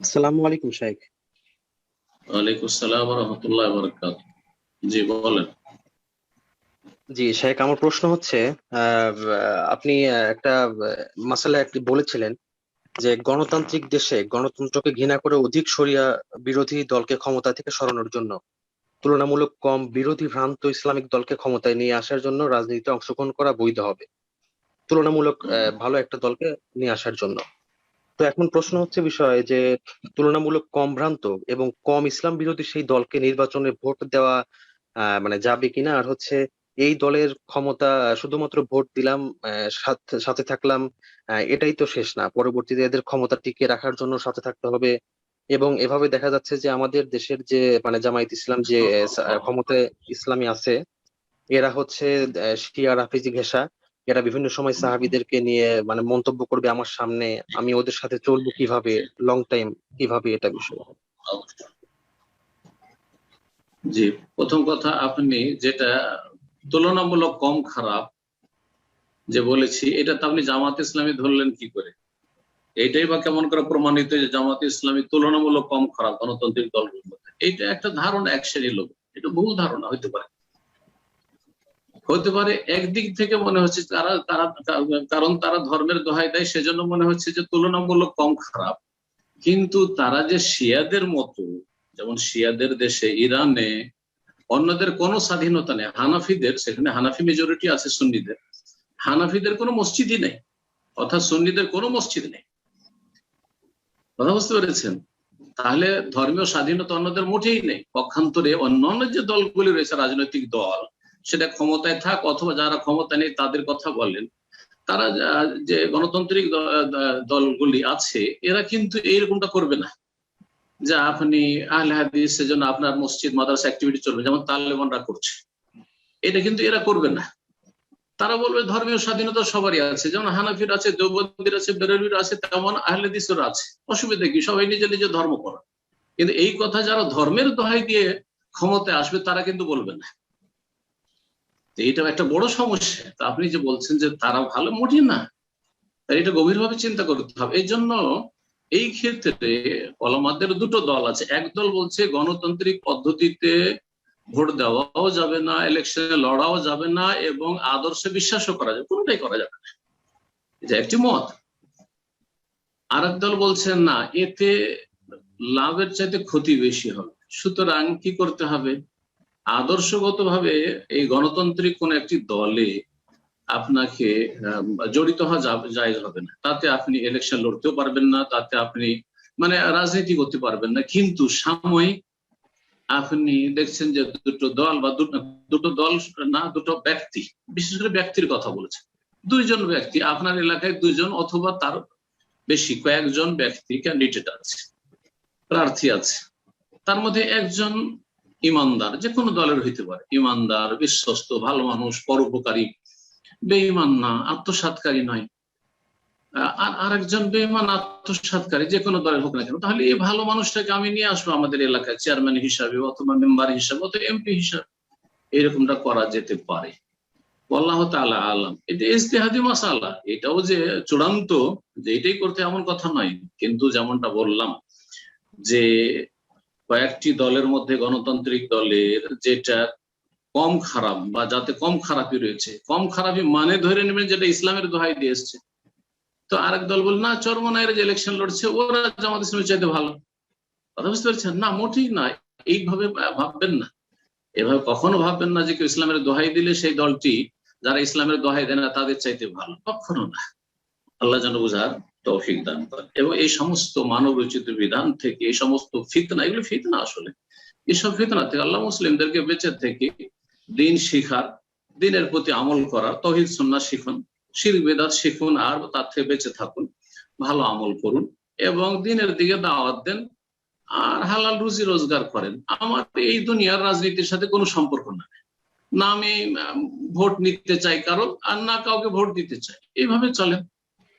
আসসালামু আলাইকুম শাইখ। ওয়ালাইকুম আসসালাম ওয়া রাহমাতুল্লাহি ওয়া বারাকাতুহু। জি বলেন। জি শাইখ, আমার প্রশ্ন হচ্ছে আপনি একটা মাসালা একটি বলেছিলেন যে গণতান্ত্রিক দেশে গণতন্ত্রকে ঘৃণা করে অধিক শরিয়া বিরোধী দলকে ক্ষমতা থেকে সরানোর জন্য তুলনামূলক কম বিরোধী ভ্রান্ত ইসলামিক দলকে ক্ষমতায় নিয়ে আসার জন্য রাজনীতিতে অংশগ্রহণ করা বৈধ হবে, তুলনামূলক ভালো একটা দলকে নিয়ে আসার জন্য। তো এখন প্রশ্ন হচ্ছে বিষয় যে তুলনামূলক কম ভ্রান্ত এবং কম ইসলাম বিরোধী সেই দলকে নির্বাচনে ভোট দেওয়া মানে যাবে কিনা, আর হচ্ছে এই দলের ক্ষমতা শুধুমাত্র ভোট দিলাম, সাথে সাথে থাকলাম, এটাই তো শেষ না, পরবর্তীতে এদের ক্ষমতা টিকিয়ে রাখার জন্য সাথে থাকতে হবে। এবং এভাবে দেখা যাচ্ছে যে আমাদের দেশের যে মানে জামায়াত ইসলাম যে ক্ষমতায় ইসলামী আছে, এরা হচ্ছে শিয়া রাফিজি ঘেঁষা। এরা বিভিন্ন সময় সাহাবীদেরকে নিয়ে মানে মন্তব্য করবে আমার সামনে, আমি ওদের সাথে চলবো কিভাবে, লং টাইম কিভাবে, এটা বিষয়। জি, প্রথম কথা, আপনি যেটা তুলনামূলক কম খারাপ যে বলেছি, এটা তো আপনি জামাত ইসলামী ধরলেন কি করে? এটাই বা কেমন করে প্রমাণিত যে জামাত ইসলামী তুলনামূলক কম খারাপ গণতান্ত্রিক দলগুলোর মধ্যে? এটা একটা ধারণা, এক শ্রেণীর লোক। এটা ভুল ধারণা হতে পারে। হতে পারে একদিক থেকে মনে হচ্ছে তারা তারা কারণ তারা ধর্মের দোহাই দেয়, সেজন্য মনে হচ্ছে যে তুলনামূলক কম খারাপ। কিন্তু তারা যে শিয়াদের মতো, যেমন শিয়াদের দেশে ইরানে অন্যদের কোনো স্বাধীনতা নেই, হানাফিদের সেখানে হানাফি মেজরিটি আছে, সুন্নিদের, হানাফিদের কোনো মসজিদই নেই, অর্থাৎ সুন্নিদের কোনো মসজিদ নেই। কথা বুঝতে পেরেছেন? তাহলে ধর্মীয় স্বাধীনতা অন্যদের মোটেই নেই। পক্ষান্তরে অন্যান্য যে দলগুলি রয়েছে, রাজনৈতিক দল, সেটা ক্ষমতায় থাক অথবা যারা ক্ষমতা নেই তাদের কথা বলেন, তারা যে গণতান্ত্রিক দলগুলি আছে, এরা কিন্তু এইরকমটা করবে না যে আপনি আহলে হাদিস সেজন্য আপনার মসজিদ মাদ্রাসা অ্যাক্টিভিটি চলবে, যেমন তালেবানরা করছে। এটা কিন্তু এরা করবে না। তারা বলবে ধর্মীয় স্বাধীনতা সবারই আছে, যেমন হানাফির আছে, দেওবন্দির আছে, বেরেলভির আছে, তেমন আহলে হাদিসের আছে। অসুবিধা কি? সবাই নিজে নিজে ধর্ম করা। কিন্তু এই কথা যারা ধর্মের দোহাই দিয়ে ক্ষমতায় আসবে তারা কিন্তু বলবে না। এইটা একটা বড় সমস্যা। তা আপনি যে বলছেন যে তারা ভালো, মোটেই না। তাই এটা গভীরভাবে চিন্তা করতে হবে। এই জন্য এই ক্ষেত্রে ওলামাদের দুটো দল আছে। এক দল বলছে গণতান্ত্রিক পদ্ধতিতে ভোট দেওয়াও যাবে না, ইলেকশনে লড়াও যাবে না, এবং আদর্শে বিশ্বাসও করা যাবে, কোনটাই করা যাবে না। এটা একটি মত। আর এক দল বলছেন না, এতে লাভের চাইতে ক্ষতি বেশি হবে। সুতরাং কি করতে হবে? আদর্শগত ভাবে এই গণতান্ত্রিক কোন একটি দলে আপনাকে জড়িত হওয়া জায়েজ হবে না। তাতে আপনি ইলেকশন লড়তেও পারবেন না, তাতে আপনি মানে রাজনীতি করতে পারবেন না। কিন্তু সাময়িক আপনি দেখছেন যে দুটো দল বা দুটো দল না, দুটো ব্যক্তি, বিশেষ করে ব্যক্তির কথা বলেছেন, দুইজন ব্যক্তি আপনার এলাকায়, দুইজন অথবা তার বেশি কয়েকজন ব্যক্তি ক্যান্ডিডেট আছে, প্রার্থী আছে। তার মধ্যে একজন ইমানদার, যে কোনো দলের হইতে পারে, ইমানদার, বিশ্বস্ত, ভালো মানুষ, পরোপকারী, বেঈমান না, আত্মসাৎকারী নয়। আর আরেকজন বেঈমান, আত্মসাৎকারী, যে কোনো দলের হোক না কেন। তাহলে এই ভালো মানুষটাকে আমি নিয়ে আসবো আমাদের এলাকায় চেয়ারম্যান হিসাবে অথবা মেম্বার হিসাবে অথবা এমপি হিসাবে। এরকমটা করা যেতে পারে। আল্লাহ তাআলা আলাম। এটা ইজতিহাদি মাসালা, এটাও যে চূড়ান্ত যে এটাই করতে এমন কথা নয়। কিন্তু যেমনটা বললাম যে কয়েকটি দলের মধ্যে গণতান্ত্রিক দলের যেটা কম খারাপ বা যাতে কম খারাপই রয়েছে, কম খারাপই মানে ধরে নেবেন যেটা ইসলামের দোহাই দিয়ে এসছে। তো আরেক দল বল না, চরমনাইয়ের যে ইলেকশন লড়ছে ওরা জামাত ইসলামের চাইতে ভালো। কথা বুঝতে পারছেন না? মোটেই না। এইভাবে ভাববেন না, এভাবে কখনো ভাববেন না যে কেউ ইসলামের দোহাই দিলে সেই দলটি যারা ইসলামের দোহাই দেয় না তাদের চাইতে ভালো, কখনো না। আল্লাহ যেন বুঝার তৌফিক দান করেন। এবং এই সমস্ত মানব রচিত বিধান থেকে, এই সমস্ত ফিতনা, এগুলো ফিতনা আসলে, এসব ফিতনা থেকে আল্লাহ মুসলিমদেরকে বেঁচে থেকে দিন শিখার, দিনের প্রতি আমল করা, তৌহিদ সুন্নাহ শিখুন, শিরক বিদআত শিখুন, আর তার থেকে বেঁচে থাকুন, ভালো আমল করুন এবং দিনের দিকে দাওয়াত দেন, আর হালাল রুজি রোজগার করেন। আমার এই দুনিয়ার রাজনীতির সাথে কোনো সম্পর্ক না। না আমি ভোট নিতে চাই কারো, আর না কাউকে ভোট দিতে চাই, এইভাবে চলেন।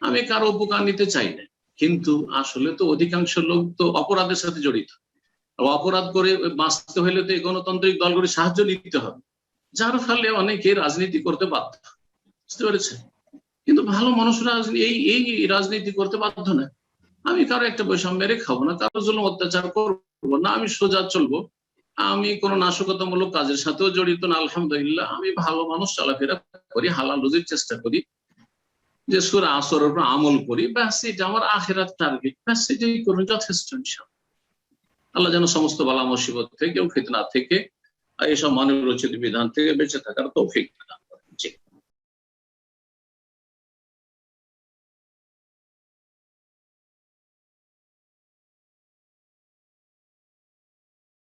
আমি কারো উপকার নিতে চাই না। কিন্তু আসলে তো অধিকাংশ লোক তো অপরাধের সাথে জড়িত। অপরাধ করে বাঁচতে হলে তো এই গণতান্ত্রিক দলগুলি সাহায্য নিতে হবে, যার ফলে অনেকে রাজনীতি করতে বাধ্য। বুঝতে পেরেছে? কিন্তু ভালো মানুষরা এই এই রাজনীতি করতে বাধ্য না। আমি কারো একটা বৈষম্য মেরে খাবো না, কারো জুলুম অত্যাচার করবো না, আমি সোজা চলবো, আমি কোনো নাশকতামূলক কাজের সাথেও জড়িত না, আলহামদুলিল্লাহ আমি ভালো মানুষ, চলাফেরা করি, হালাল রুজির চেষ্টা করি, যে সূরা আসরের উপর আমল করি, ব্যাস এটা আমার আখিরাত টার্গেট, ব্যাস এটাই করুন, যথেষ্ট ইনশাআল্লাহ। আল্লাহ যেন সমস্ত বালা মুসিবত থেকে ও ফিতনা থেকে, এইসব মানব রচিত বিধান থেকে বেঁচে থাকার তৌফিক দান।